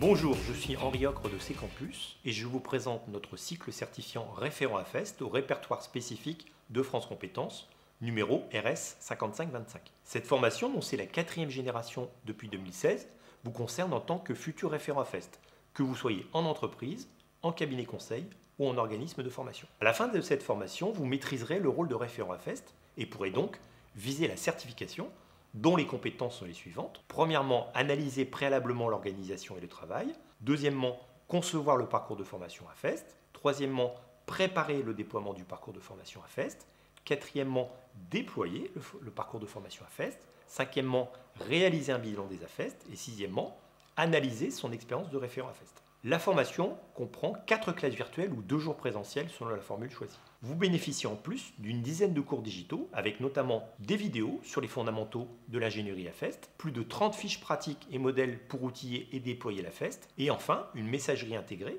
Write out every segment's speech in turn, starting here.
Bonjour, je suis Henri Ocre de C-Campus et je vous présente notre cycle certifiant référent à FEST au répertoire spécifique de France Compétences, numéro RS 5525. Cette formation, dont c'est la 4e génération depuis 2016, vous concerne en tant que futur référent à FEST, que vous soyez en entreprise, en cabinet conseil ou en organisme de formation. À la fin de cette formation, vous maîtriserez le rôle de référent à FEST et pourrez donc viser la certification, dont les compétences sont les suivantes. Premièrement, analyser préalablement l'organisation et le travail. Deuxièmement, concevoir le parcours de formation à FEST. Troisièmement, préparer le déploiement du parcours de formation à FEST. Quatrièmement, déployer le parcours de formation à FEST. Cinquièmement, réaliser un bilan des AFEST. Et sixièmement, analyser son expérience de référent à FEST. La formation comprend 4 classes virtuelles ou 2 jours présentiels selon la formule choisie. Vous bénéficiez en plus d'une dizaine de cours digitaux avec notamment des vidéos sur les fondamentaux de l'ingénierie à FEST, plus de 30 fiches pratiques et modèles pour outiller et déployer la FEST, et enfin une messagerie intégrée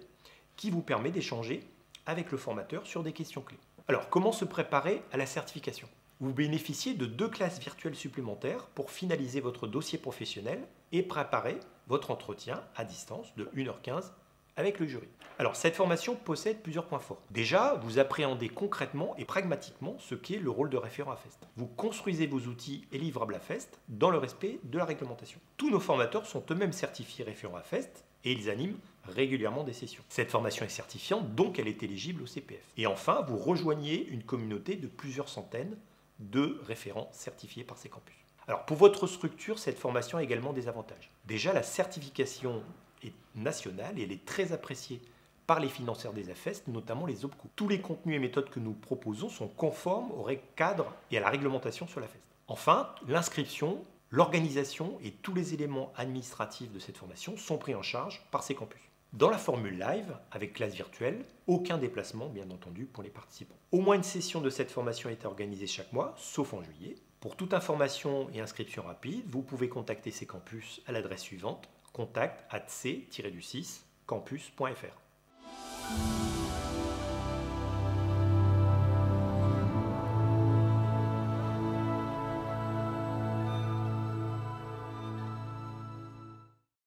qui vous permet d'échanger avec le formateur sur des questions clés. Alors, comment se préparer à la certification ? Vous bénéficiez de 2 classes virtuelles supplémentaires pour finaliser votre dossier professionnel et préparer votre entretien à distance de 1h15 avec le jury. Alors, cette formation possède plusieurs points forts. Déjà, vous appréhendez concrètement et pragmatiquement ce qu'est le rôle de référent à FEST. Vous construisez vos outils et livrables à FEST dans le respect de la réglementation. Tous nos formateurs sont eux-mêmes certifiés référents à FEST et ils animent régulièrement des sessions. Cette formation est certifiante, donc elle est éligible au CPF. Et enfin, vous rejoignez une communauté de plusieurs centaines de référents certifiés par C-Campus. Alors, pour votre structure, cette formation a également des avantages. Déjà, la certification est nationale et elle est très appréciée par les financeurs des AFEST, notamment les OPCO. Tous les contenus et méthodes que nous proposons sont conformes aux règles cadres et à la réglementation sur la FEST. Enfin, l'inscription, l'organisation et tous les éléments administratifs de cette formation sont pris en charge par C-Campus. Dans la formule live, avec classe virtuelle, aucun déplacement, bien entendu, pour les participants. Au moins une session de cette formation est organisée chaque mois, sauf en juillet. Pour toute information et inscription rapide, vous pouvez contacter C-Campus à l'adresse suivante, contact@c-campus.fr.